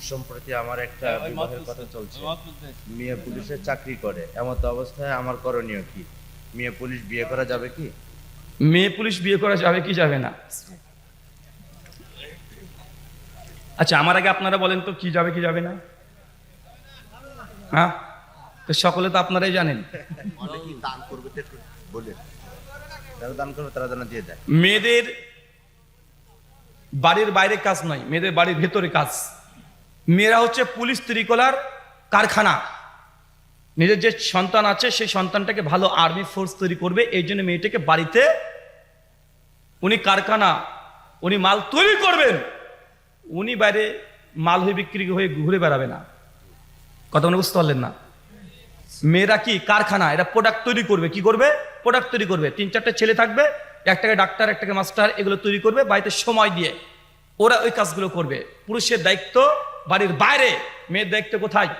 সম্প্রতি আমার একটা বিবাহের কথা চলছে। মেয়ে পুলিশে চাকরি করে, এমত অবস্থায় আমার করণীয় কি? মেয়ে পুলিশ বিয়ে করা যাবে কি? মেয়ে পুলিশ বিয়ে করা যাবে কি যাবে না? আচ্ছা, আমার আগে আপনারা বলেন তো কি যাবে কি যাবে না? হ্যাঁ, তো সকলে তো আপনারাই জানেন। অনেকেই দান করবে তো একটু বলে, যারা দান করবে তারা যেন দিয়ে দেয়। মেয়েদের বাড়ির বাইরে কাজ নয়, মেয়েদের বাড়ির ভেতরে কাজ। মেয়েরা হচ্ছে পুলিশ তৈরি করার কারখানা। নিজের যে সন্তান আছে সেই সন্তানটাকে ভালো আর্মি ফোর্স তৈরি করবে, এই জন্য মেয়েটাকে বাড়িতে উনি কারখানা, উনি মাল তৈরি করবেন, উনি বাইরে মাল হয়ে বিক্রি হয়ে ঘুরে বেড়াবে না। কথা মনে বুঝতে পারলেন না? মেয়েরা কি কারখানা, এরা প্রোডাক্ট তৈরি করবে। কি করবে? প্রোডাক্ট তৈরি করবে। 3-4টা ছেলে থাকবে, একটাকে ডাক্তার, একটাকে মাস্টার, এগুলো তৈরি করবে বাড়িতে সময় দিয়ে, ওরা ওই কাজগুলো করবে। পুরুষের দায়িত্ব বাড়ির বাইরে, মেয়ের দায়িত্ব কোথায়?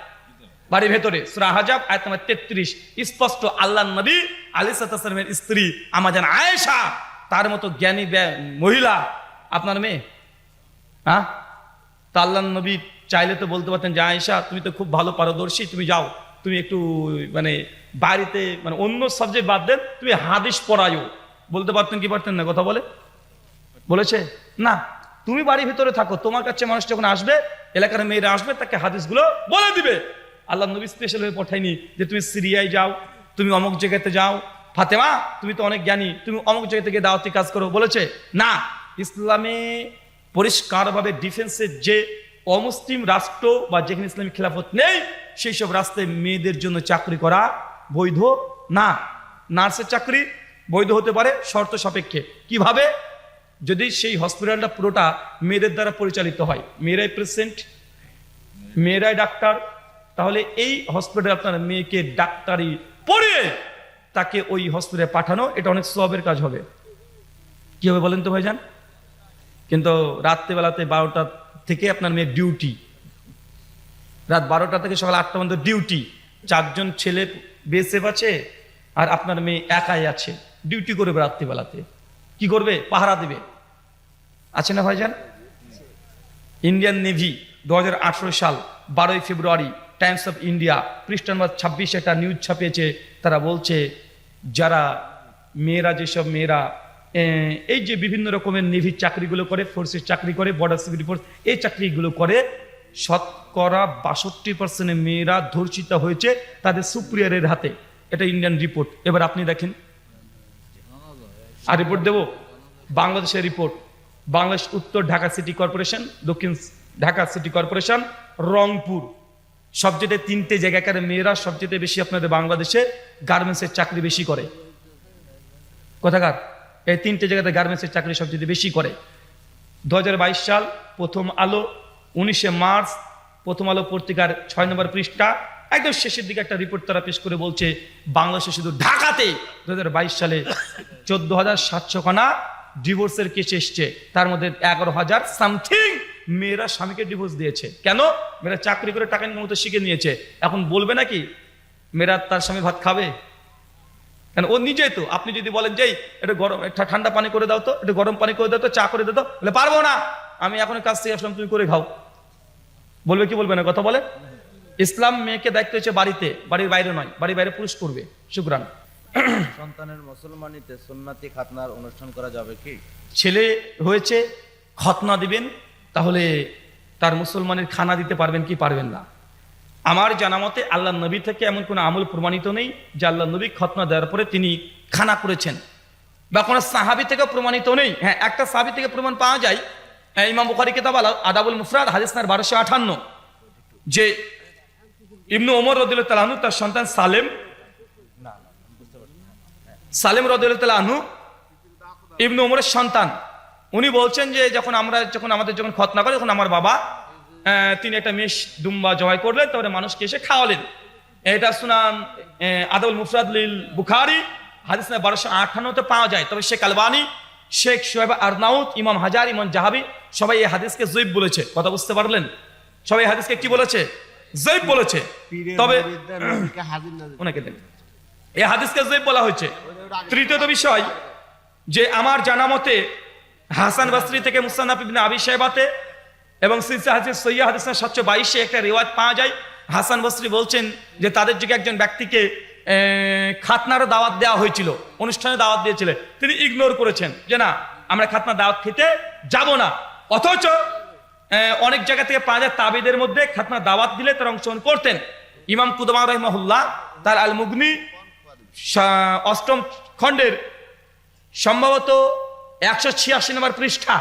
বাড়ির ভেতরে। সূরা হাজাব আয়াত নম্বর 33 স্পষ্ট আল্লাহর নবী আলাইহিস সালামের স্ত্রী আমাদের আয়েশা, তার মতো জ্ঞানী মহিলা আপনার মেয়ে? হ্যাঁ, তা আল্লাহর নবী চাইলে তো বলতে পারতেন যে আয়েশা তুমি তো খুব ভালো পারদর্শী, তুমি যাও, তুমি একটু মানে বাড়িতে মানে অন্য সাবজেক্ট বাদ দেন, তুমি হাদিস পড়ায়ও। বলতে পারতেন কি পারতেন না? কথা বলে বলেছে না, তুমি বাড়ির ভিতরে থাকো, তোমার কাছে মানুষ যখন আসবে, এলাকার মেয়েরা আসবে, তাকে হাদিসগুলো বলে দিবে। আল্লাহ নবী স্পেশাল হয়ে পাঠায়নি যে তুমি সিরিয়ায় যাও, তুমি অমুক জায়গাতে যাও, ফাতেমা তুমি তো অনেক জ্ঞানী, তুমি অমুক জায়গা থেকে দাওয়াতি কাজ করো, বলেছে না। ইসলামে পরিষ্কারভাবে ডিফেন্সের যে অমুসলিম রাষ্ট্র বা যেখানে ইসলামিক খেলাফত নেই, সেই সব রাস্তায় মেয়েদের জন্য চাকরি করা বৈধ না। নার্সের চাকরি বৈধ হতে পারে শর্ত সাপেক্ষে। কিভাবে? যদি সেই হসপিটালটা পুরোটা মেয়েদের দ্বারা পরিচালিত হয়, মেয়েরাই প্রেসিডেন্ট, মেয়েরাই ডাক্তার, তাহলে এই হসপিটালে আপনার মেয়েকে ডাক্তারি পড়িয়ে তাকে ওই হসপিটালে পাঠানো, এটা অনেক সওয়াবের কাজ হবে। কি হবে বলেন তো ভাইজান? কিন্তু রাত্রেবেলাতে 12টা থেকে আপনার মেয়ের ডিউটি, রাত 12টা থেকে সকাল 8টা পর্যন্ত ডিউটি, 4জন ছেলে বিএসএফ আছে আর আপনার মেয়ে একাই আছে, ডিউটি করবে রাত্রিবেলাতে। কি করবে? পাহারা দেবে। আছে না ভাইজান? ইন্ডিয়ান নেভি 2018 সাল 12ই ফেব্রুয়ারি টাইমস অফ ইন্ডিয়া পৃষ্ঠা নম্বর 26 একটা নিউজ ছাপিয়েছে। তারা বলছে যারা মেয়েরা, যেসব মেয়েরা এই যে বিভিন্ন রকমের নেভির চাকরিগুলো করে, ফোর্সের চাকরি করে, বর্ডার সিকিউরিটি ফোর্স, এই চাকরিগুলো করে, শতকরা 62% মেয়েরা ধর্ষিত হয়েছে তাদের সুপ্রিয়ারের হাতে। এটা ইন্ডিয়ান রিপোর্ট। এবার আপনি দেখেন। আর রিপোর্ট দেব, বাংলাদেশের রিপোর্ট। বাংলাদেশ উত্তর ঢাকা সিটি কর্পোরেশন, দক্ষিণ ঢাকা সিটি কর্পোরেশন, রংপুর, সবচেয়ে 3টে জায়গাকার মেয়েরা সবচেয়ে বেশি আপনাদের বাংলাদেশে গার্মেন্টসের চাকরি বেশি করে। কোথাকার? এই 3টে জায়গাতে গার্মেন্টসের চাকরি সবচেয়ে বেশি করে। 2022 সাল প্রথম আলো 19শে মার্চ প্রথম আলো পত্রিকার 6 নম্বর পৃষ্ঠা একদম শেষের দিকে একটা রিপোর্ট তারা পেশ করে বলছে বাংলাদেশে শুধু ঢাকাতে 2022 সালে 14,700 খানা ডিভোর্সের কেস এসছে, তার মধ্যে 11,000 সামথিং মেয়েরা স্বামীকে ডিভোর্স দিয়েছে। কেন? মেয়েরা চাকরি করে টাকা ইনকাম করতে শিখে নিয়েছে। এখন বলবে নাকি মেয়েরা তার স্বামী ভাত খাবে? কেন? ও নিজেই তো। আপনি যদি বলেন যে এটা গরম, ঠান্ডা পানি করে দাও তো, এটা গরম পানি করে দাও তো, চা করে দাও তো, বলে পারবো না, আমি এখন কাজ থেকে আসলাম, তুমি করে খাও। বলবে কি বলবে না? কথা বলে। ইসলাম মেয়েকে দায়িত্ব হচ্ছে বাড়িতে, বাড়ির বাইরে নয়, বাড়ির বাইরে পুরুষ করবে। শুকরান। সন্তানের মুসলমানিতে সুন্নাতি খাতনার অনুষ্ঠান করা যাবে কি? ছেলে হয়েছে, খতনা দিবেন, তাহলে তার মুসলমানের খানা দিতে পারবেন কি পারবেন না? আমার জানা মতে আল্লাহ নবী থেকে এমন কোনো আমল প্রমাণিত নেই যে আল্লাহ নবী খতনা দেওয়ার পরে তিনি খানা করেছেন, বা কোনো সাহাবী থেকে প্রমাণিত নেই। হ্যাঁ, একটা সাহাবী থেকে প্রমাণ পাওয়া যায়, ইমাম বুখারী কিতাব আদাবুল মুফরাদ হাদিস নাম্বার 1258, যে ইবনু ওমর রাদিয়াল্লাহু তাআলা আনহু তার সন্তান সালেম রাদিয়াল্লাহু তাআলা আনহু ইবনু ওমরের সন্তান, উনি বলছেন যে যখন আমাদের খতনা করে, তখন আমার বাবা তিনি একটা মেষ দুম্বা জবাই করলেন, তারপরে মানুষকে এসে খাওয়ালেন। এটা সুনান আদাবুল মুফরাদ লিল বুখারী হাদিস নাম্বার 1258 পাওয়া যায়। তবে শেখ আলবানী, শেখ শুআইব আরনাউত, ইমাম হাজার, ইমাম জাহাবি সবাই এই হাদিসকে যঈফ বলেছে। কথা বুঝতে পারলেন? সবাই এই হাদিসকে কি বলেছে? যঈফ বলেছে। তবে ওনাকে দেন, এই হাদিসকে যঈফ বলা হয়েছে। তৃতীয়ত বিষয়, যে আমার জানা মতে হাসান বসরি থেকে মুসনাদ ইবনে আবি শাইবাতে এবং সিলসিলা হাদিস সহিহ হাদিস 722 একটা রিওয়ায়াত পাওয়া যায়। হাসান বসরি বলছেন যে তাদের যুগে একজন ব্যক্তিকে খাতনারও দাওয়াত দেওয়া হয়েছিল, অনুষ্ঠানে দাওয়াত দিয়েছিল, তিনি ইগনোর করেছেন যে না আমরা খাতনা দাওয়াত খেতে যাব না। অথচ অনেক জায়গা থেকে পাওয়া যায় তাবিদের মধ্যে খাতনা দাওয়াত দিলে তারা অংশগ্রহণ করতেন। ইমাম কুদমা রাহিমাহুল্লাহ তার আল মুগনি 8ম খণ্ডের সম্ভবত 186 নম্বর পৃষ্ঠা,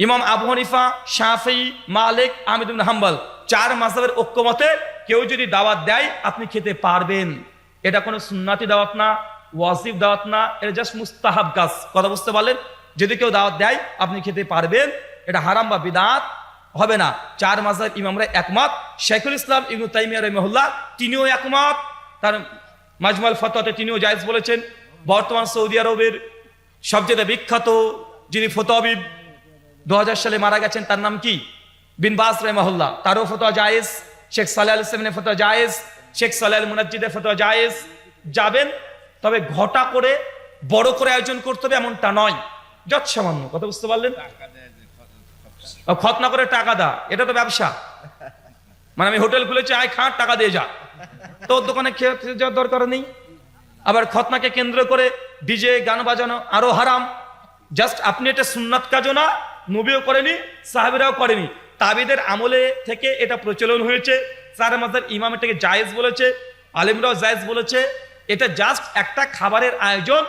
ইমাম আবু হানিফা, শাফিঈ, মালিক, আহমদ ইবনে হাম্বল 4 মাযহাবের ঐক্যমতে কেউ যদি দাওয়াত দেয় আপনি খেতে পারবেন। এটা কোনো সুন্নাতি দাওয়াত না, ওয়াজিব দাওয়াত না, এটা জাস্ট মুস্তাহাব কাজ। কথা বুঝতে পারলেন? যদি কেউ দাওয়াত দেয় আপনি খেতে পারবেন, এটা হারাম বা বিদআত হবে না। 4 মাযহাব ইমামরা একমত। শাইখুল ইসলাম ইবনে তাইমিয়া রাহিমাহুল্লাহ তিনিও একমত, তার মাজমুল ফতোয়াতে তিনিও জায়েজ বলেছেন। বর্তমান সৌদি আরবের সবচেয়ে বিখ্যাত যিনি ফতোয়াবিদ 2000 সালে মারা গেছেন, তার নাম কি? বিন বাজ রাহিমাহুল্লাহ, তারও ফতোয়া জায়েজ। শেখ সালেহ আল ইসলামের ফতোয়া জায়েজ, শেখ সালেহ আল মুনাজ্জিদের ফতোয়া জায়েজ। যাবেন, তবে ঘটা করে বড় করে আয়োজন করতে হবে এমনটা নয়, যত সামান্য। কথা বুঝতে পারলেন? খতনা করে টাকা দা, এটা তো ব্যবসা। মানে আমি হোটেল খুলেছি, আয় খা, টাকা দিয়ে যা, তোর দোকানে খেয়ে যাওয়ার দরকার নেই। আবার খতনাকে কেন্দ্র করে ডিজে গান বাজানো আরো হারাম। জাস্ট আপনি এটা সুন্নাত কাজও না, নবীও করেনি, সাহাবীরাও করেনি, তাবিদের আমলে থেকে এটা প্রচলন হয়েছে। 4 মাযহাব ইমাম এটাকে জায়েজ বলেছে, আলেমরাও জায়েজ বলেছে। এটা জাস্ট একটা খাবারের আয়োজন,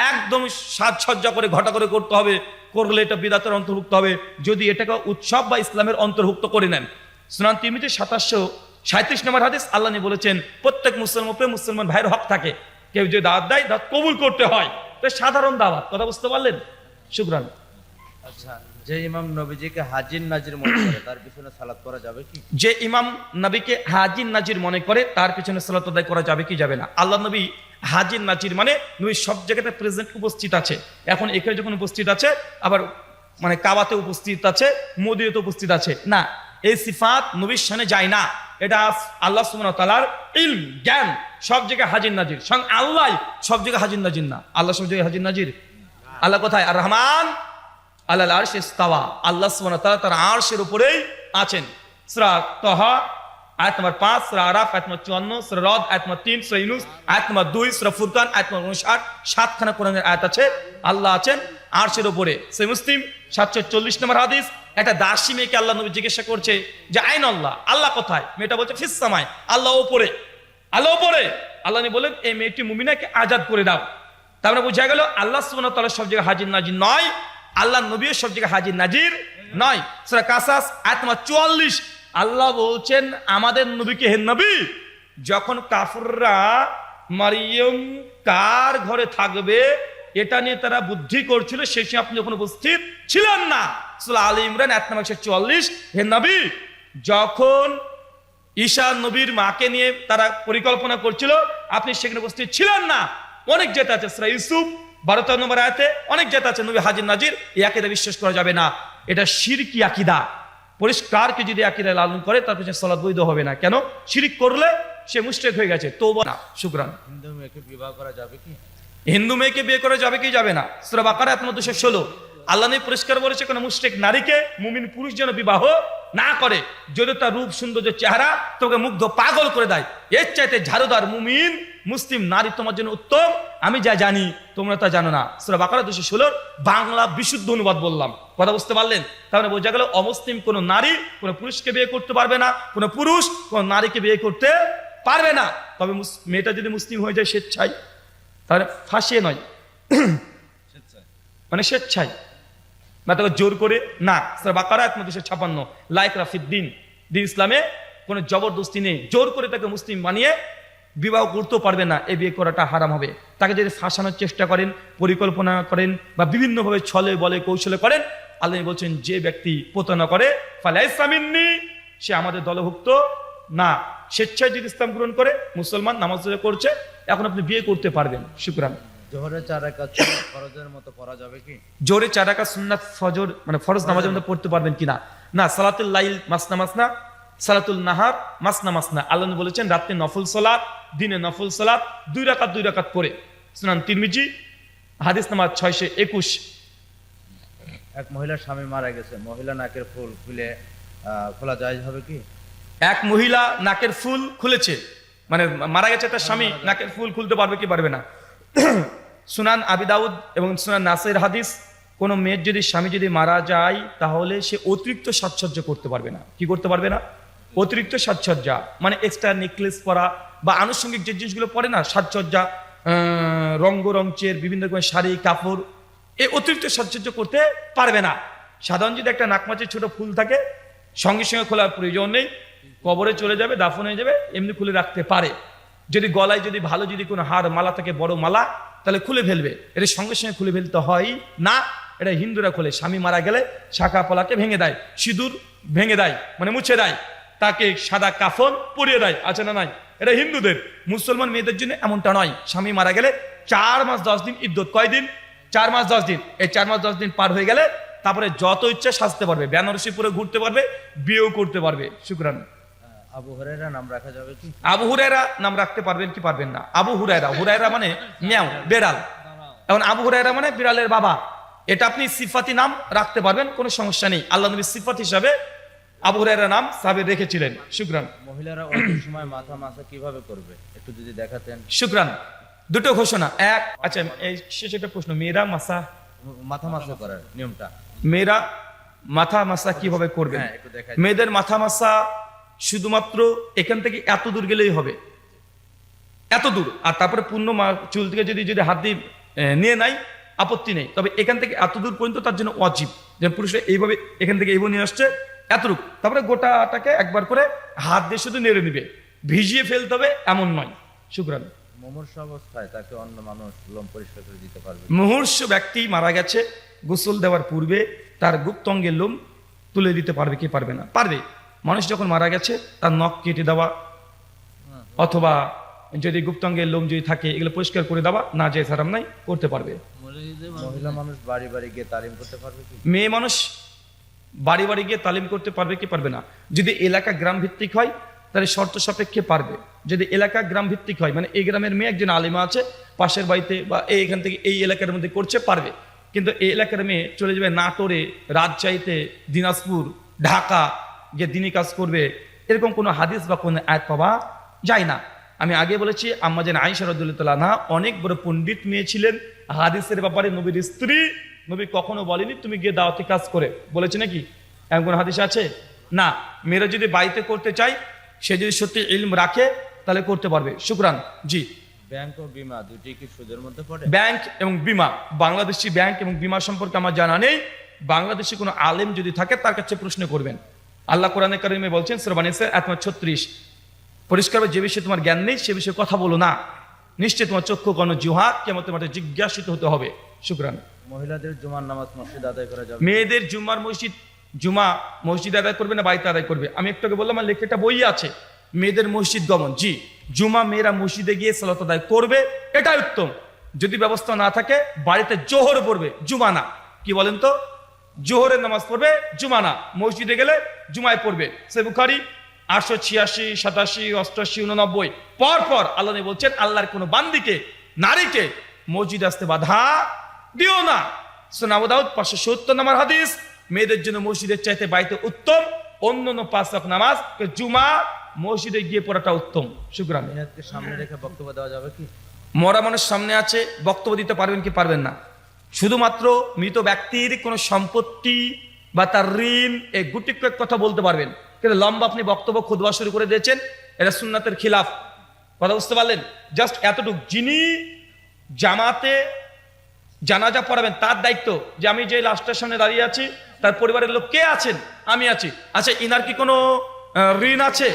একদম সাজসজ্জা করে ঘটা করে করতে হবে, করলে এটা বিদআতের অন্তর্ভুক্ত হবে যদি এটাকে উৎসব বা ইসলামের অন্তর্ভুক্ত করে নেন। সুনান তিরমিজি 737 নম্বর হাদিস, আল্লাহ নবী বলেছেন প্রত্যেক মুসলমান উপরে মুসলমান ভাইয়ের হক থাকে, কেউ যদি দাওয়াত দেয় দাওয়াত কবুল করতে হয়। তো সাধারণ দাওয়াত। কথা বুঝতে পারলেন? শুকরান। আচ্ছা, যে ইমাম নবীজিকে হাজির নাজির মনে করে তার পিছনে সালাত করা যাবে কি? যে ইমাম নবীকে হাজির নাজির মনে করে তার পিছনে সালাত আদায় করা যাবে কি যাবে না? আল্লাহ নবী হাজির নাজির মানে নবী সব জায়গাতে প্রেজেন্ট, উপস্থিত আছে। এখন এখানে যখন উপস্থিত আছে, আবার মানে কাবাতে উপস্থিত আছে, মদিনাতে উপস্থিত আছে না, এই সিফাত নবীর শানে যায় না। এটা আল্লাহ সুবহানাহু ওয়া তাআলার ইলম, জ্ঞান, সব জায়গায় হাজির নাজির। স্বয়ং আল্লাহ সব জায়গায় হাজির নাজির না। আল্লাহ সব জায়গায় হাজির নাজির। আল্লাহ কোথায়? আর রহমান আলাল আরশে ইস্তাওয়া, আল্লাহ সুবহানাহু ওয়া তাআলা তার আরশের উপরেই আছেন। সূরা তাহা আয়াত নম্বর 5, সূরা আরাফ আয়াত নম্বর 54, সূরা রদ আয়াত নম্বর 3, সূরা ইউনূস আয়াত নম্বর 2, সূরা ফুরকান আয়াত নম্বর 59, 7খানা কোরআনের আয়াত আছে আল্লাহ আছেন আরশের উপরে। সহিহ মুসলিম 740 নম্বর হাদিস, একটা দাসী মেয়েকে আল্লাহ নবী জিজ্ঞাসা করছে যে আইন আল্লাহ, আল্লাহ কোথায়? মেয়েটা বলছে ফিস সামায়, আল্লাহ উপরে, আল্লাহ উপরে। আল্লাহ নবী বলেন এই মেয়েটি মুমিনাকে আজাদ করে দাও। তারপরে বোঝা গেল আল্লাহ সুবহানাহু ওয়া তাআলা সব জায়গায় হাজির নাজির নয়, আল্লাহ নবী সব জায়গায় হাজির নাজির নয়। সূরা কাসাস আয়াত নম্বর 44, আল্লাহ বলছেন আমাদের নবীকে, হে নবী, যখন কাফিররা মারিয়ম কার ঘরে থাকবে এটা নিয়ে তারা বুদ্ধি করছিল, সেই সময় আপনি ওখানে উপস্থিত ছিলেন না। সূরা আলে ইমরান আয়াত নম্বর 144, হে নবী, যখন ঈসা নবীর মাকে নিয়ে তারা পরিকল্পনা করছিল আপনি সেখানে উপস্থিত ছিলেন না। অনেক যেটা আছে, সূরা ইউসুফ 12 নম্বর আয়াতে অনেক যেটা আছে নবী হাজির নাজির। এই আকীদা বিশ্বাস করা যাবে না, এটা শিরকি আকীদা। পরিষ্কার কি যদি আকীদা লালন করে তার পিছনে সালাত বৈধ হবে না। কেন? শিরক করলে সে মুশরিক হয়ে গেছে, তওবা না। শুকরান। হিন্দু মেয়েকে বিবাহ করা যাবে কি? হিন্দু মেয়েকে বিয়ে করা যাবে কি যাবে না? সূরা বাকারা আয়াত নম্বর 216, আল্লাহ নবী পরিষ্কার বলেছে কোন মুশরিক নারীকে মুমিন পুরুষ যেন বিবাহ না করে, যদি তার রূপ সৌন্দর্য চেহারা তোকে মুগ্ধ পাগল করে দেয়। এর চাইতে ঝাড়ুদার মুমিন মুসলিম নারী তোমার জন্য উত্তম, আমি যা জানি তোমরা তা জানো না। সূরা বাকারা 216 বাংলা বিশুদ্ধ অনুবাদ বললাম। কথা বুঝতে পারলেন? তাহলে বোঝা গেল অমুসলিম কোন নারী কোন পুরুষকে বিয়ে করতে পারবে না, কোন পুরুষ কোন নারীকে বিয়ে করতে পারবে না। তবে মেয়েটা যদি মুসলিম হয়ে যায় স্বেচ্ছায়, তাহলে ফাঁসিয়ে নয়, মানে স্বেচ্ছায়, বা তাকে জোর করে না। সূরা বাকারা আয়াত নম্বর 256, লা ইকরাহা ফিদ্দিন, দিন ইসলামে কোনো জবরদস্তি নেই, জোর করে তাকে মুসলিম বানিয়ে বিবাহ করতেও পারবে না, এই বিয়ে করাটা হারাম হবে। তাকে যদি ফাঁসানোর চেষ্টা করেন, পরিকল্পনা করেন বা বিভিন্নভাবে ছলে বলে কৌশলে করেন, আল্লাহ বলছেন যে ব্যক্তি প্রতারণা করে ফালাইসা মিন্নি, সে আমাদের দলভুক্ত না। স্বেচ্ছায় যদি ইসলাম গ্রহণ করে, মুসলমান, নামাজ রোজা করছে, এখন আপনি বিয়ে করতে পারবেন। শুকরান। জোহরের 4 রাকাত ফরজের মতো পড়া যাবে কি? জোরে 4 রাকাত সুন্নাত ফজর মানে ফরজ নামাজের মধ্যে পড়তে পারবেন কিনা? না। সালাতুল লাইল মাসনা মাসনা, সালাতুল নাহার মাসনা মাসনা। আল্লাহ বলেছেন রাতে নফল সালাত, দিনে নফল সালাত 2 রাকাত 2 রাকাত করে। সুনান তিরমিজি হাদিস নাম্বার 621। এক মহিলার স্বামী মারা গেছে, মহিলা নাকের ফুল খুলে খোলা জায়েজ হবে কি? এক মহিলা নাকের ফুল খুলেছে, মানে মারা গেছে তার স্বামী, নাকের ফুল খুলতে পারবে কি পারবে না? সুনান আবি দাউদ এবং সুনান নাসের হাদিস, কোন মেয়ের যদি স্বামী যদি মারা যায় তাহলে সে অতিরিক্ত সাজসজ্জা করতে পারবে না। কি করতে পারবে না? অতিরিক্ত সাজসজ্জা, মানে এক্সট্রা নেকলেস পরা বা আনুষঙ্গিক যে জিনিসগুলো পরে না, সাজসজ্জা, রঙ্গরঞ্চের বিভিন্ন রকমের শাড়ি কাপড়, এই অতিরিক্ত সাজসজ্জা করতে পারবে না। সাধারণ যদি একটা নাকমাচির ছোট ফুল থাকে, সঙ্গে সঙ্গে খোলার প্রয়োজন নেই, কবরে চলে যাবে, দাফন হয়ে যাবে, এমনি খুলে রাখতে পারে। যদি গলায় যদি ভালো যদি কোনো হার মালা থাকে, বড় মালা, তাহলে খুলে ফেলবে। এটা সঙ্গে সঙ্গে খুলে ফেলতে হয় না, এটা হিন্দুরা খোলে। স্বামী মারা গেলে শাখা পলাকে ভেঙে দেয়, সিঁদুর ভেঙে দেয়, মানে মুছে দেয়, তাকে সাদা কাফন পরিয়ে দেয়, আছে না নাই? এটা হিন্দুদের। মুসলমান মেয়েদের জন্য এমনটা নয়। স্বামী মারা গেলে 4 মাস 10 দিন ইদ্যত। কয়দিন? 4 মাস 10 দিন। এই 4 মাস 10 দিন পার হয়ে গেলে তারপরে যত ইচ্ছা সাজতে পারবে, বেনারসি পরে ঘুরতে পারবে, বিয়েও করতে পারবে। শুকরান। আবু হুরায়রা নাম রাখা যাবে কি? আবু হুরায়রা নাম রাখতে পারবেন কি পারবেন না? আবু হুরায়রা, হুরায়রা মানে ম্যাও, বেড়াল। এখন আবু হুরায়রা মানে বিড়ালের বাবা, এটা আপনি সিফাতি নাম রাখতে পারবেন, কোনো সমস্যা নেই। আল্লাহ নবী সিফাত হিসাবে আবু হুরায়রা নাম সাহাবী রেখেছিলেন। শুকরান। মহিলারা অনেক সময় মাথা মাসা কিভাবে করবে একটু যদি দেখাতেন। শুকরান। দুটো ঘোষণা। এক, আচ্ছা এই শেষে একটা প্রশ্ন, মেয়েরা মাথা মাসা করার নিয়মটা, মেয়েরা মাথা মাসা কিভাবে করবে? হ্যাঁ, একটু দেখাই। মেয়েদের মাথা মাসা শুধুমাত্র এখান থেকে এত দূর গেলেই হবে, এত দূর। আর তারপরে পূর্ণ চুল থেকে যদি যদি হাত দিয়ে নিয়ে নাই, আপত্তি নেই। তবে এখান থেকে এত দূর পর্যন্ত তার জন্য ওয়াজিব, যে পুরুষরা এইভাবে এখান থেকে এইভাবে নিয়ে আসছে এতটুকু, তারপরে গোটাটাকে একবার করে হাত দিয়ে শুধু নেড়ে নিবে, ভিজিয়ে ফেলতে হবে এমন নয়। শুকরান। মুমূর্ষ অবস্থায় তাকে অন্য মানুষ লোম পরিষ্কার করে দিতে পারবে? মুমূর্ষু ব্যক্তি মারা গেছে, গোসল দেওয়ার পূর্বে তার গুপ্তাঙ্গের লোম তুলে দিতে পারবে কি পারবে না? পারবে। মানুষ যখন মারা গেছে তার নখ কেটে দেওয়া, অথবা যদি গুপ্তাঙ্গের লোম যদি থাকে এগুলো পরিষ্কার করে দেওয়া, না যে হারাম নাই, করতে পারবে। মহিলা মানুষ বাড়ি বাড়ি গিয়ে তালিম করতে পারবে কি? মেয়ে মানুষ বাড়ি বাড়ি গিয়ে তালিম করতে পারবে কি পারবে না? যদি এলাকা গ্রাম ভিত্তিক হয় তাহলে শর্ত সাপেক্ষে পারবে। যদি এলাকা গ্রাম ভিত্তিক হয়, মানে এই গ্রামের মেয়ে একজন আলিমা আছে পাশের বাড়িতে বা এখান থেকে এই এলাকার মধ্যে করছে, পারবে। কিন্তু এই এলাকার মেয়ে চলে যাবে নাটোরে, রাজশাহীতে, দিনাজপুর, ঢাকা গিয়ে দিনী কাজ করবে, এরকম কোনো হাদিস বা কোনো আয়াত পাওয়া যায় না। আমি আগে বলেছি আম্মা জান আয়েশা রাদিয়াল্লাহু তাআলা আনহা অনেক বড় পণ্ডিত মেয়ে ছিলেন, হাদিসের ব্যাপারে নবীর স্ত্রী। নবী কখনো বলেনি তুমি গিয়ে দাওয়াতি কাজ করে, বলেছে নাকি? এমন কোন হাদিস আছে? না। মেয়েরা যদি বাড়িতে করতে চায়, সে যদি সত্যি ইলম রাখে তাহলে করতে পারবে। শুকরান। জি। ব্যাংক ও বীমা দুটি কি সুদের মধ্যে পড়ে? ব্যাংক এবং বীমা, বাংলাদেশি ব্যাংক এবং বীমা সম্পর্কে আমার জানা নেই। বাংলাদেশি কোনো আলেম যদি থাকে তার কাছে প্রশ্ন করবেন। আল্লাহ কোরআনে কারিমে বলছেন সূরা বানিসা আয়াত 36, পরিষ্কারভাবে যে বিষয়ে তোমার জ্ঞান নেই সে বিষয়ে কথা বলো না, নিশ্চয় তোমার চক্ষু কর্ণ জিহ্বা কিয়ামতের মাঠে জিজ্ঞাসিত হতে হবে। শুকরান। মহিলাদের জুমার নামাজ মসজিদে আদায় করা যাবে? মেয়েদের জুমা মসজিদে আদায় করবে না বাড়িতে আদায় করবে? আমি একটু আগে বললাম, আমার লেখাটা বই আছে, মেয়েদের মসজিদ গমন। জি, জুমা মেয়েরা মসজিদে গিয়ে সালাত আদায় করবে, এটাই উত্তম। যদি ব্যবস্থা না থাকে বাড়িতে জোহর পড়বে, জুমা না। কি বলেন তো? জোহরের নামাজ পড়বে, জুমা না। মসজিদে গেলে জুমায় পড়বে। সে বুখারী 886, 87, 88, 89 পর পর আল্লাহ নবী বলছেন আল্লাহর কোন বান্দিকে, নারীকে মসজিদে আসতে বাধা দিও না। সুনান আবু দাউদ 570 নম্বর হাদিস, মেয়েদের জন্য মসজিদের চাইতে বাড়িতে উত্তম। অন্যান্য 5 ওয়াক্ত নামাজ জুমা মসজিদে গিয়ে পড়াটা উত্তম। শুকরান। মেয়েকে সামনে রেখে বক্তব্য দেওয়া যাবে কি? মরা মানুষ সামনে আছে, বক্তব্য দিতে পারবেন কি পারবেন না? শুধুমাত্র মৃত ব্যক্তির কোনো সম্পত্তি বা তার ঋণ, এই গুটি কয়েক কথা বলতে পারবেন, কিন্তু লম্বা আপনি বক্তব্য খুতবা শুরু করে দিয়েছেন, এটা সুন্নাতের খিলাফ। কথা বুঝতে পারলেন? জাস্ট এতটুকু, যিনি জামাতে জানাজা পড়াবেন তার দায়িত্ব, যে আমি যে লাশটার সামনে দাঁড়িয়ে আছি তার পরিবারের লোক কে আছেন? আমি আছি। আচ্ছা, ইনার কি কোনো ঋণ আছে?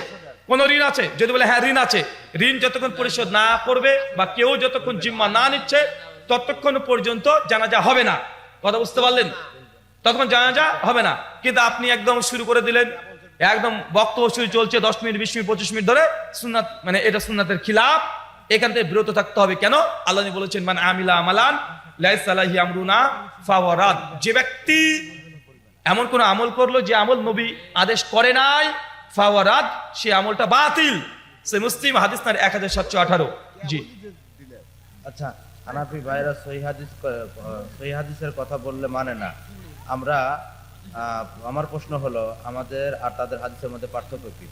কোন ঋণ আছে? যদি বলে হ্যাঁ ঋণ আছে, ঋণ যতক্ষণ পরিশোধ না করবে বা কেউ যতক্ষণ জিম্মা না নিচ্ছে ততক্ষণ পর্যন্ত জানাজা হবে না। কথা বুঝতে পারলেন? ততক্ষণ জানাজা হবে না। কিন্তু আপনি একদম শুরু করে দিলেন, একদম বক্তব্য শুরু চলছে 10 মিনিট, 20 মিনিট, 25 মিনিট ধরে, সুন্নাত মানে এটা সুন্নাতের খিলাফ। এখান থেকে বিরত থাকতে হবে। কেন? আল্লাহ বলেছেন মান আমিলা আমালান লাইসা আলাইহি আমরুনা ফাহুয়া রাদ। যে ব্যক্তি এমন কোন আমল করলো যে আমল নবী আদেশ করে নাই, ফাহুয়া রাদ, সে আমলটা বাতিল। সে মুসলিম হাদিস নাম্বার 1718। জি। আচ্ছা, হানাফি ভাইরা সহিহ হাদিসের কথা বললে মানে না। আমরা আমার প্রশ্ন হলো আমাদের আর তাদের হাদিসের মধ্যে পার্থক্য কি?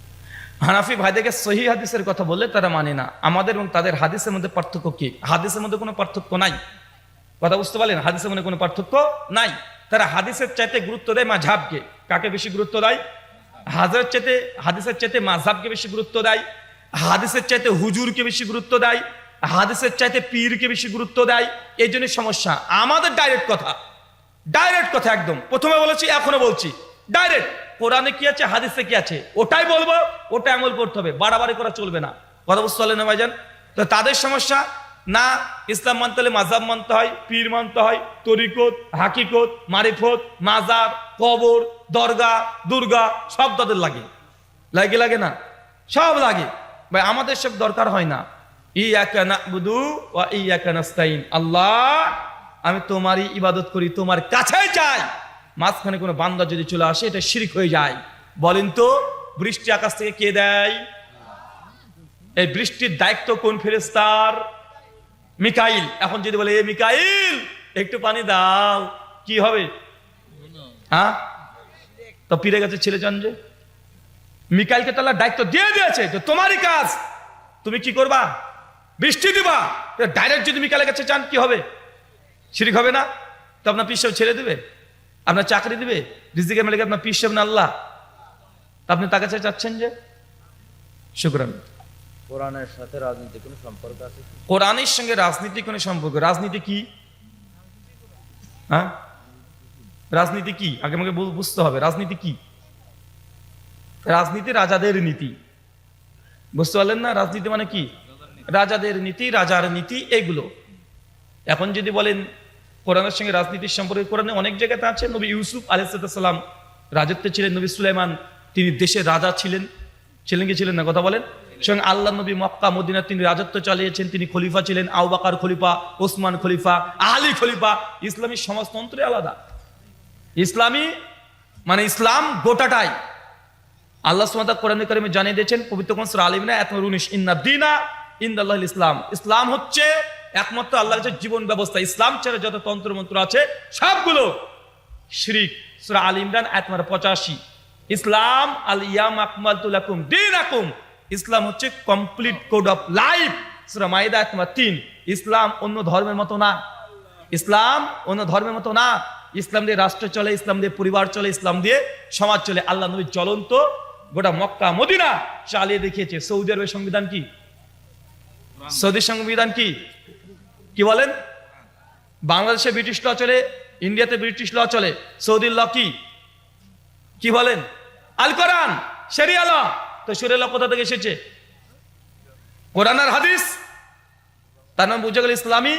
হানাফি ভাইদেরকে সহি হাদিসের কথা বললে তারা মানে না। আমাদের এবং তাদের হাদিসের মধ্যে পার্থক্য কি? হাদিসের মধ্যে কোনো পার্থক্য নাই। কথা বুঝতে পারলেন? হাদিসের মধ্যে কোনো পার্থক্য নাই। তারা হাদিসের চাইতে গুরুত্ব দেয় মাযহাবকে। কাকে বেশি গুরুত্ব দেয়? হাদিসের চাইতে মাযহাবকে বেশি গুরুত্ব দেয়। হাদিসের চাইতে হুজুরকে বেশি গুরুত্ব দেয়। হাদিসের চাইতে পীরকে বেশি গুরুত্ব দেয়। এই জন্য সমস্যা। আমাদের ডাইরেক্ট কথা একদম প্রথমে বলেছি, এখনো বলছি, ডাইরেক্ট কোরআনে কি আছে, হাদিসে কি আছে, ওটাই বলবো, ওটা আমল করতে হবে, বাড়াবাড়ি করা চলবে না। কথা বুঝতে পারলেন না ভাইজান? তো তাদের সমস্যা না, ইসলাম মানতে হলে মাযহাব মানতে হয়, পীর মানতে হয়, তরিকত, হাকিকত, মারিফত, মাজার, কবর, দরগা, দুর্গা সব তাদের লাগে না, সব লাগে ভাই। আমাদের সব দরকার হয় না। ইয়াকা না'বুদু ওয়া ইয়াকা নাস্তাইন। আল্লাহ, আমি তোমারই ইবাদত করি, তোমার কাছে যাই। মাঝখানে কোনো বান্দা যদি চলে আসে এটা শিরক হয়ে যায়। বলেন তো, বৃষ্টি আকাশ থেকে কে দেয়? এই বৃষ্টির দায়িত্ব কোন ফেরেশতার? মিকাইল। এখন যদি বলে, এ মিকাইল একটু পানি দাও, কি হবে? হ্যাঁ, তো পীরের কাছে ছেলে যান যে মিকাইলকে তো আল্লাহ দায়িত্ব দিয়ে দিয়েছে, তো তোমারই কাজ, তুমি কি করবা? বৃষ্টি দিবা। ডাইরেক্ট যদি মিকাইলের কাছে চান কি হবে? শিরক হবে না? তো আপনার পীর সাহেব ছেড়ে দিবে, আপনার চাকরি দিবে, রিজিকের মালিক আপনার পীর সাহেব না আল্লাহ? আপনি তার কাছে চাচ্ছেন যে? শুকরান। কোরআনের সাথে রাজনীতির কোনো সম্পর্ক আছে কি? কোরআনের সঙ্গে রাজনীতি কোনো সম্পর্ক? রাজনীতি কি? হ্যাঁ, রাজনীতি কি আগে আমাকে বুঝতে হবে। রাজনীতি কি? রাজনীতি রাজাদের নীতি। বুঝতে পারলেন না? রাজনীতি মানে কি? রাজাদের নীতি, রাজার নীতি, এগুলো। এখন যদি বলেন কোরআনের সঙ্গে রাজনীতির সম্পর্কে, কোরআনে অনেক জায়গাতে আছে। নবী ইউসুফ আলাইহিস সালাম রাজত্বে ছিলেন, নবী সুলাইমান তিনি দেশের রাজা ছিলেন কি ছিলেন না? কথা বলেন। সঙ্গে আল্লাহ নবী মক্কা মদিনা তিনি রাজত্ব চালিয়েছেন, তিনি খলিফা ছিলেন। আবু বকর খলিফা, ওসমান খলিফা, আলী খলিফা। ইসলামী সমাজতন্ত্রে আলাদা। ইসলামী মানে ইসলাম গোটাটাই আল্লাহ সুবহানাহু ওয়া তাআলা কোরআনে কারিমে জানিয়ে দিয়েছেন। পবিত্র কোরআন সূরা আল ইমরান আয়াত নম্বর 19, ইন্নাদ দীনা ইনদাল্লাহিল ইসলাম। ইসলাম হচ্ছে একমাত্র আল্লাহর কাছে জীবন ব্যবস্থা। ইসলাম ছাড়া যত তন্ত্র মন্ত্র আছে সবগুলো শিরক। সূরা আল ইমরান আয়াত নম্বর 85, ইসলাম আল ইয়াম আকমালতু লাকুম দীনাকুম। ইসলাম হচ্ছে কমপ্লিট কোড অফ লাইফ। সূরা মাইদা আয়াত নম্বর 3, ইসলাম অন্য ধর্মের মতো না। ইসলাম অন্য ধর্মের মতো না। ইসলাম দিয়ে রাষ্ট্র চলে, ইসলাম দিয়ে পরিবার চলে, ইসলাম দিয়ে সমাজ চলে। আল্লাহ নবী চলন্ত গোটা মক্কা মদিনা চালিয়ে দেখিয়েছে। সৌদি আরবের সংবিধান কি? সৌদির সংবিধান কি? কি বলেন? বাংলাদেশে ব্রিটিশ ল চলে, ইন্ডিয়াতে ব্রিটিশ ল চলে। সৌদির ল কি বলেন? আল কোরআন, শরিয়া ল। তো শরিয়া ল কোথা থেকে এসেছে? কোরআন আর হাদিস। তার নাম বুঝে গেল ইসলামী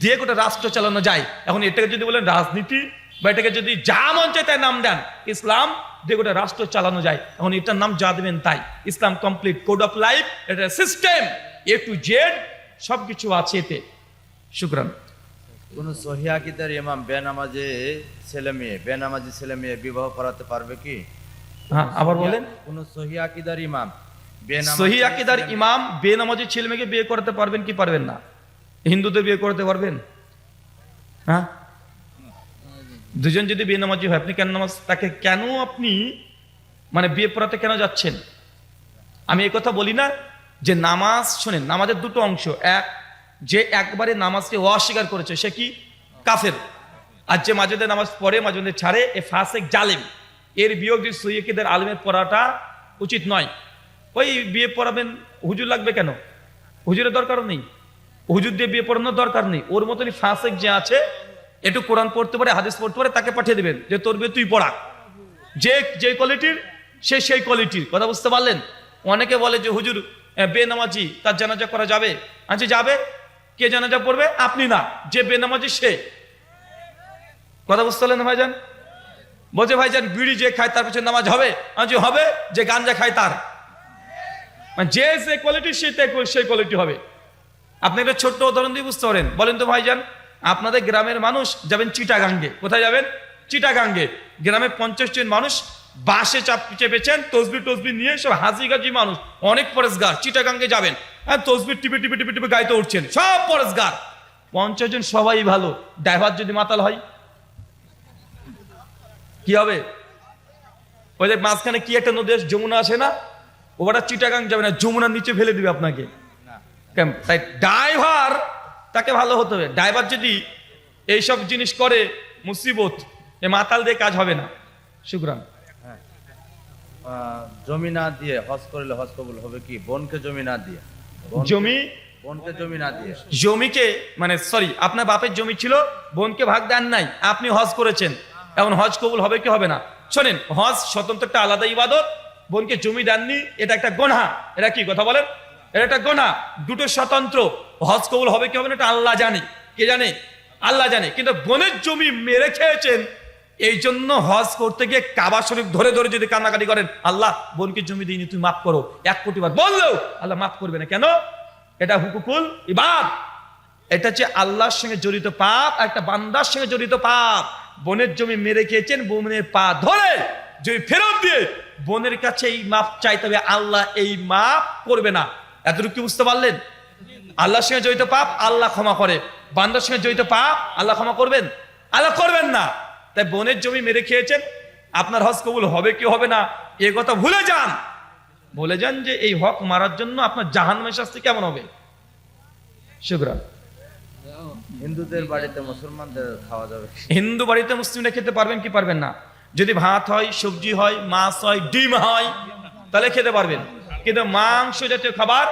দিয়ে গোটা রাষ্ট্র চালানো যায়। এখন এটাকে যদি বলেন রাজনীতি, বা এটাকে যদি যা মন চায় তাই নাম দেন, ইসলাম দিয়ে গোটা রাষ্ট্র চালানো যায়। এখন এটার নাম যা দেবেন তাই। ইসলাম কমপ্লিট কোড অফ লাইফ, এটা সিস্টেম এ টু জেড সবকিছু আছে এতে। শুকরান। কোন সহিহ আকীদার ইমাম বেনামাজি ছেলে মেয়ে বিবাহ করাতে পারবে কি? হ্যাঁ, আবার বলেন। কোন সহিহ আকীদার ইমাম সহিহ আকীদার ইমাম বেনামাজি ছেলে মেয়েকে বিয়ে করতে পারবেন কি পারবেন না? হিন্দুদের বিয়ে করতে পারবেন? হ্যাঁ, দুজন যদি বেনামাজি হয়, আপনি কেন তাকে কেন আপনি মানে বিয়ে পড়াতে কেন যাচ্ছেন? আমি এই কথা বলি না যে নামাজ, শোনেন, নামাজের দুটো অংশ। এক, যে একবারে নামাজকে অস্বীকার করেছে সে কি? কাফের। আর যে মাঝে মধ্যে নামাজ পড়ে, মাঝে মধ্যে ছাড়ে, এ ফাসেক, জালেম। এর বিয়োগ যে সহিহ আকীদার আলেমের পড়াটা উচিত নয়। ওই বিয়ে পড়াবেন, হুজুর লাগবে কেন? হুজুরের দরকারও নেই, হুজুর দিয়ে বিয়ে পড়ানোর দরকার নেই। ওর মতনই ফাসেক যে আছে, একটু কোরআন পড়তে পারে, হাদিস পড়তে পারে, তাকে পাঠিয়ে দিবেন যে তোর বিয়ে তুই পড়া। যে কোয়ালিটির সে সেই কোয়ালিটির। কথা বুঝতে পারলেন? অনেকে বলে যে হুজুর বেনামাজি, তার জানাজা করা যাবে? আচ্ছা, যাবে। কে জানাজা পড়বে? আপনি না, যে বেনামাজি সে। কথা বুঝতে পারলেন ভাইজান? বলছে ভাইজান বিড়ি যে খায় তার পিছনে নামাজ হবে? আচ্ছা, হবে। যে গাঞ্জা খায় তার, যে কোয়ালিটি সেই কোয়ালিটি হবে। আপনি একটা ছোট্ট উদাহরণ দিয়ে বুঝতে পারেন। বলেন তো ভাইজান, আপনাদের গ্রামের মানুষ যাবেন চিটাগাঙ্গে। কোথায় যাবেন? চিটাগাঙ্গে। গ্রামে 50 জন মানুষ বাসে চেপেছেন, তসবি নিয়ে, সব হাজি গাজি মানুষ, অনেক পরেশগার। চিটাগাঙ্গে যাবেন, হ্যাঁ, তসবি টিপে গাইতে উঠছেন, সব পরেশগার। 50 জন সবাই ভালো, ড্রাইভার যদি মাতাল হয় কি কি হবে? ওই যে মাঝখানে কি একটা নদী আছে, যমুনা আছে না, ওটা চিটাগাং যাবে না, যমুনার নিচে ফেলে দিবে আপনাকে। তাই ড্রাইভার তাকে ভালো হতে হবে। ড্রাইভার যদি এইসব জিনিস করে মুসিবত, এ মাতাল দিয়ে কাজ হবে না। শুকরান। জমি না দিয়ে হজ করলে হজ কবুল হবে কি? বোনকে জমি না দিয়ে, বোনকে জমি না দিয়ে, জমিকে মানে সরি, আপনার বাপের জমি ছিল, বোনকে ভাগ দেন নাই, আপনি হজ করেছেন, এখন হজ কবুল হবে কি হবে না? শোনেন, হজ স্বতন্ত্র একটা আলাদা ইবাদত, বোনকে জমি দেননি, এটা একটা গুনাহ। এটা কি কথা বলেন? এটা একটা গুনাহ, দুটো স্বতন্ত্র। হজ কবুল হবে কি হবে না এটা আল্লাহ জানে। কে জানে? আল্লাহ জানে। কিন্তু বোনের জমি মেরে খেয়েছেন, এই জন্য হজ করতে গিয়ে কাবা শরীফ ধরে ধরে যদি কান্নাকাটি করেন, আল্লাহ বোনকে জমি দিইনি, তুমি মাফ করো, 1 কোটি বার বললেও আল্লাহ মাফ করবে না। কেন? এটা হুকুকুল ইবাদ, এটা হচ্ছে আল্লাহর সঙ্গে জড়িত পাপ, একটা বান্দার সঙ্গে জড়িত পাপ। বোনের জমি মেরে খেয়েছেন, বোনের পা ধরে জমি ফেরত দিয়ে বোনের কাছে এই মাপ চাইতে হবে, আল্লাহ এই মাপ করবে না। এতটুকু কি বুঝতে পারলেন? আল্লাহর সঙ্গে জড়িত পাপ আল্লাহ ক্ষমা করে, বান্দার সঙ্গে জড়িত পাপ আল্লাহ ক্ষমা করবেন? আল্লাহ করবেন না। তাই বোনের জমি মেরে খেয়েছেন, আপনার হজ কবুল হবে কি হবে না এ কথা ভুলে যান। বলে যান যে এই হক মারার জন্য আপনার জাহান্নামের শাস্তি কেমন হবে। শুকরান। হিন্দুদের বাড়িতে মুসলমানদের খাওয়া যাবে? হিন্দু বাড়িতে মুসলিমরা খেতে পারবেন কি পারবেন না? যদি ভাত হয়, সবজি হয়, মাছ হয়, ডিম হয়, তাহলে খেতে পারবেন, কিন্তু মাংস জাতীয় খাবার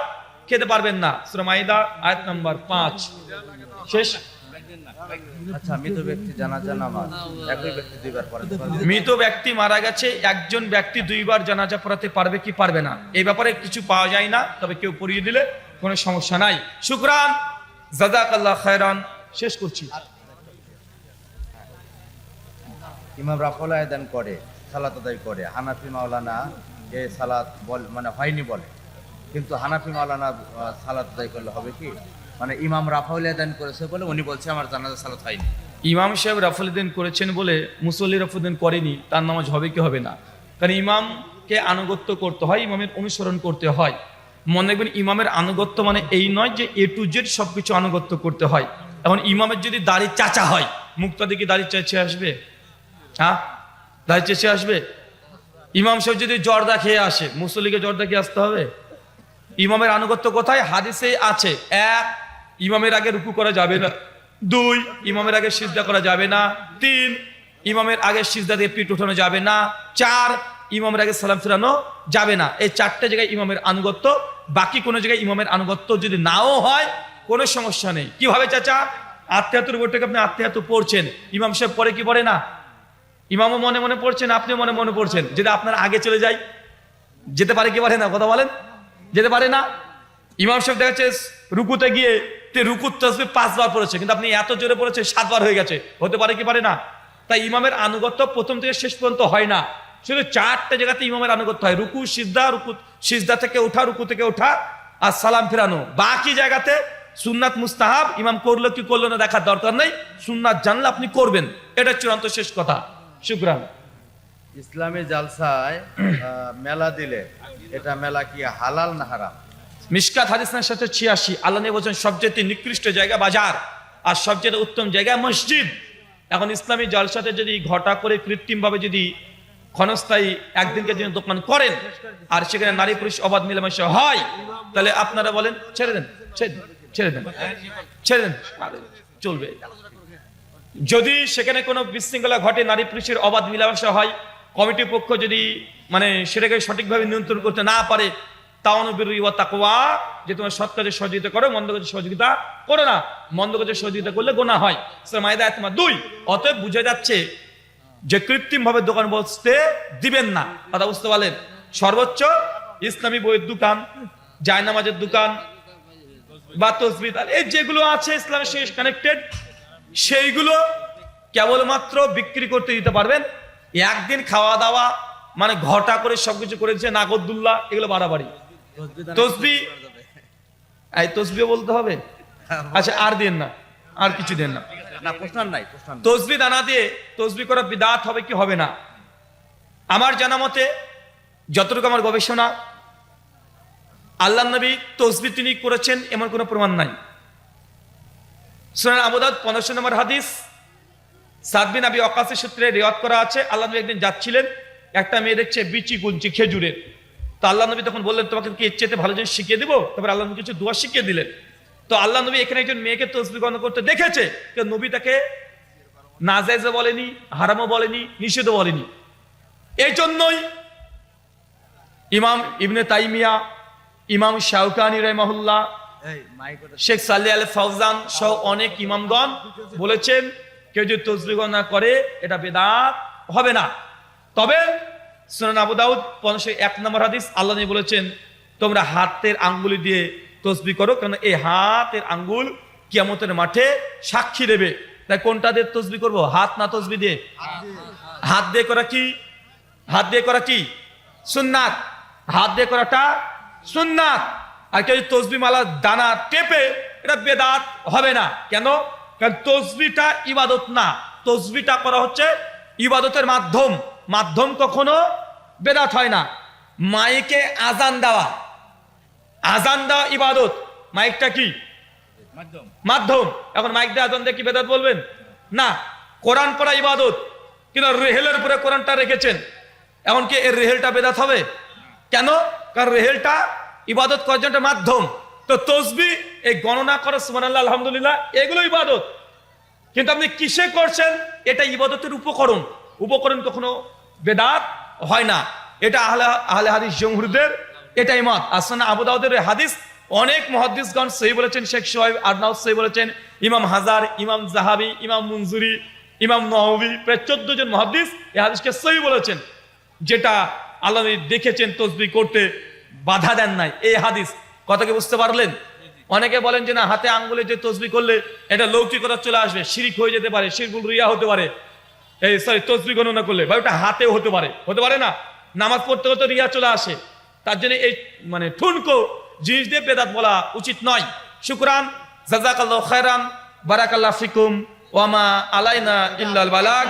খেতে পারবেন না। সূরা মাইদা আয়াত নাম্বার 5 শেষ। আচ্ছা, মৃত ব্যক্তি জানাজা নামাজ একই ব্যক্তি দুইবার পড়াতে পারবে? মৃত ব্যক্তি মারা গেছে, একজন ব্যক্তি 2 বার জানাজা পড়াতে পারবে কি পারবে না, এই ব্যাপারে কিছু পাওয়া যায় না, তবে কেউ পড়িয়ে দিলে কোনো সমস্যা নাই। শুকরান, জাযাকাল্লাহ খায়রান। শেষ করছি। ইমাম রাফল আয়াদান করে, সালাত আদায় করে, হানাফি মাওলানা এ সালাত মানে হয়নি বলে, কিন্তু হানাফি মাওলানা সালাত আদায় করলে হবে কি? মানে ইমাম রাফল আয়াদান করেছে বলে উনি বলছে আমার জানাজা সালাত হয়নি। ইমাম সাহেব রাফুলুদ্দিন করেছেন বলে মুসল্লি রাফুলুদ্দিন করেনি, তার নামাজ হবে কি হবে না? কারণ ইমামকে আনুগত্য করতে হয়, ইমামের অনুসরণ করতে হয়। মনে রাখবেন, ইমামের আনুগত্য মানে এই নয় যে A to Z সবকিছু আনুগত্য করতে হয়। এখন ইমামের যদি দাড়ি চাচা হয়, মুক্তাদি কি দাড়ি চেঁচে আসবে? হ্যাঁ, দাড়ি চেঁচে আসবে? ইমাম সাহেব যদি জর্দা খেয়ে আসে, মুসল্লিকে জর্দা খেয়ে আসতে হবে? ইমামের আনুগত্য কোথায়? হাদিসে আছে। 1, ইমামের আগে রুকু করা যাবে না। 2, ইমামের আগে সিজদা করা যাবে না। 3, ইমামের আগে সিজদা দিয়ে পিঠ উঠানো যাবে না। 4, ইমামের আগে সালাম ফেরানো যাবে না। এই 4টে জায়গায় ইমামের আনুগত্য, বাকি কোনো জায়গায় ইমামের আনুগত্য যদি নাও হয় কোনো সমস্যা নেই। কিভাবে চাচা? আত্মীয়াতুর বইটাকে আপনি আত্মীয়াতু পড়ছেন, ইমাম সাহেব পড়ে কি পড়ে না? ইমামও মনে মনে পড়ছেন, আপনিও মনে মনে পড়ছেন, যদি আপনার আগে চলে যায় যেতে পারে কি পারে না? কথা বলেন, যেতে পারে না? ইমাম সাহেব দেখা যাচ্ছে রুকুতে গিয়ে রুকুর তাসবিহ 5 বার পড়েছে, কিন্তু আপনি এত জোরে পড়েছে 7 বার হয়ে গেছে, হতে পারে কি পারে না? তাই ইমামের আনুগত্য প্রথম থেকে শেষ পর্যন্ত হয় না, শুধু 4টে জায়গাতে ইমামের আনুগত্য হয়। রুকু, সিজদা, সিজদা থেকে ওঠা, রুকু থেকে ওঠা, আর সালাম ফেরানো। বাকি জায়গাতে সুন্নাত মুস্তাহাব, ইমাম করলো কি করলো না দেখার দরকার নেই, সুন্নাত জানলে আপনি করবেন, এটা চূড়ান্ত শেষ কথা। শুকরান। ইসলামী জালসায় মেলা দিলে এটা মেলা কি হালাল না হারাম? মিশকাত হাদিস নাম্বার 786, আল্লাহ নবী বলেন সবচেয়ে নিকৃষ্ট জায়গা বাজার, আর সবচেয়ে উত্তম জায়গা মসজিদ। এখন ইসলামী জালসাতে যদি ঘটা করে কৃত্রিমভাবে যদি ক্ষণস্থায়ী একদিনকে দিন দোকান করেন, আর সেখানে নারী পুরুষ অবাধ মিলেমিশে হয়, তাহলে আপনারা বলেন ছেড়ে দেন, ছেড়ে দেন, ছেড়ে দেন, চলবে। যদি সেখানে কোনো বিশৃঙ্খলা ঘটে, নারী পুরুষের অবাধ মিলামেশা হয়, কমিটির পক্ষ যদি মানে সেটাকে সঠিকভাবে নিয়ন্ত্রণ করতে না পারে, তাওয়া, যে তোমার সৎ কাজে সহযোগিতা করো, মন্দ কাজে সহযোগিতা করো না, মন্দ কাজে সহযোগিতা করলে গুনাহ হয়। সূরা মাইদা আয়াত নাম্বার 2। অতএব বুঝা যাচ্ছে যে কৃত্রিম ভাবে দোকান বসতে দিবেন না। কথা বুঝতে পারলেন? সর্বোচ্চ ইসলামী বইয়ের দোকান, জায়নামাজের দোকান বা তসবিহ, এই যেগুলো আছে ইসলামের সঙ্গে কানেক্টেড, সেইগুলো কেবলমাত্র বিক্রি করতে দিতে পারবেন। একদিন খাওয়া দাওয়া মানে ঘটা করে সবকিছু করে দিচ্ছে, নাগরদুল্লাহ, এগুলো বাড়াবাড়ি। তসবিহ, এই তসবিহ বলতে হবে? আচ্ছা, আর দেন না, আর কিছু দেন না। তসবিহ দানা দিয়ে তসবিহ করা বিদআত হবে কি হবে না? আমার জানা মতে, যতটুকু আমার গবেষণা, আল্লাহর নবী তসবিহ তিনি করেছেন এমন কোনো প্রমাণ নাই। সুনান আবু দাউদ 1500 নম্বর হাদিস, সাদ বিন আবি ওয়াক্কাসের সূত্রে রিওয়ায়াত করা আছে, আল্লাহ নবী একদিন যাচ্ছিলেন, একটা মেয়ে দেখছে বিচি গুনছি খেজুরের। তো আল্লাহ নবী তখন বললেন, তোমাকে কি এর চেয়ে ভালো জিনিস শিখিয়ে দিব? তারপরে আল্লাহ নবী কিছু দোয়া শিখিয়ে দিলেন। তো আল্লাহ নবী এখানে একজন মেয়েকে তসবিহ গণনা করতে দেখেছে, কিন্তু নবী তাকে নাজায়েজও বলেনি, হারামও বলেনি, নিষেধও বলেনি। এই জন্যই ইমাম ইবনে তাইমিয়া, ইমাম শাওকানি রাহিমাহুল্লাহ, শেখ সালেহ আল ফাওজান সহ অনেক ইমামগণ বলেছেন, কেউ যদি তসবিহ গণনা করে এটা বেদাত হবে না। তবে সুনান আবু দাউদ 501 নম্বর হাদিস, আল্লাহ নবী বলেছেন, তোমরা হাতের আঙ্গুলি দিয়ে তসবিহ করো, কারণ এই হাতের আঙ্গুল কিয়ামতের মাঠে সাক্ষী দেবে। তাই কোনটা দিয়ে তসবিহ করব? হাত না তসবিহ দিয়ে? হাত দিয়ে করা কি? হাত দিয়ে করা কি? সুন্নাত। হাত দিয়ে করাটা সুন্নাত। আর কেউ তসবিহ মালা দানা টেপে, এটা বেদাত হবে না। কেন? কারণ তসবিহটা ইবাদত না, তসবিহটা করা হচ্ছে ইবাদতের মাধ্যম। মাধ্যম কখনো বেদাত হয় না। মাইকে আজান দেওয়া, আজান দেওয়া ইবাদত। মাইকটা কি? মাধ্যম। এখন মাইক দিয়ে আজান দিয়ে কি বেদাত বলবেন? না। কোরআন পড়া ইবাদত, কিন্তু রেহেলের উপরে কোরআনটা রেখেছেন, এখন কি এর রেহেলটা বেদাত হবে? কেন? কারণ রেহেলটা ইবাদত করার জন্য মাধ্যম। তো তসবিহ, এই গণনা করা, সুবহানাল্লাহ, আলহামদুলিল্লাহ, এগুলো ইবাদত। কিন্তু আপনি কিসে করছেন? এটা ইবাদতের উপকরণ। উপকরণ কখনো বেদাত হয় না। এটা আহলে হাদিস জমহুরদের এটাই মত। আর সুনান আবু দাউদের হাদিস অনেক মুহাদ্দিসগণ সহিহ বলেছেন, শেখ সোহাইব আরনাউত সহিহ বলেছেন, ইমাম হাজার, ইমাম জাহাবি, ইমাম মুনজুরি, ইমাম নওয়াবী, প্রায় 14 জন মুহাদ্দিস এই হাদিসকে সহিহ বলেছেন, যেটা আল্লাহ দেখেছেন তসবিহ করতে, বাধা দেন নাই। এই হাদিস কথাকে বুঝতে পারলেন? অনেকে বলেন যে না, হাতে আঙ্গুলে যে তসবিহ করলে এটা লৌকিকতা চলে আসবে, শিরক হয়ে যেতে পারে, শিরকুল রিয়া হতে পারে। এই সরি, তসবিহ গণনা করলে, বা ওটা হাতেও হতে পারে, হতে পারে না? নামাজ পড়তে হতে রিয়া চলে আসে। তার জন্য এই মানে ঠুনকো জিনিস দিয়ে বেদাত বলা উচিত নয়। শুকরান, জাযাকাল্লাহু খায়রান, বারাকাল্লাহু ফিকুম, ওয়া মা আলাইনা ইল্লাল বালাগ।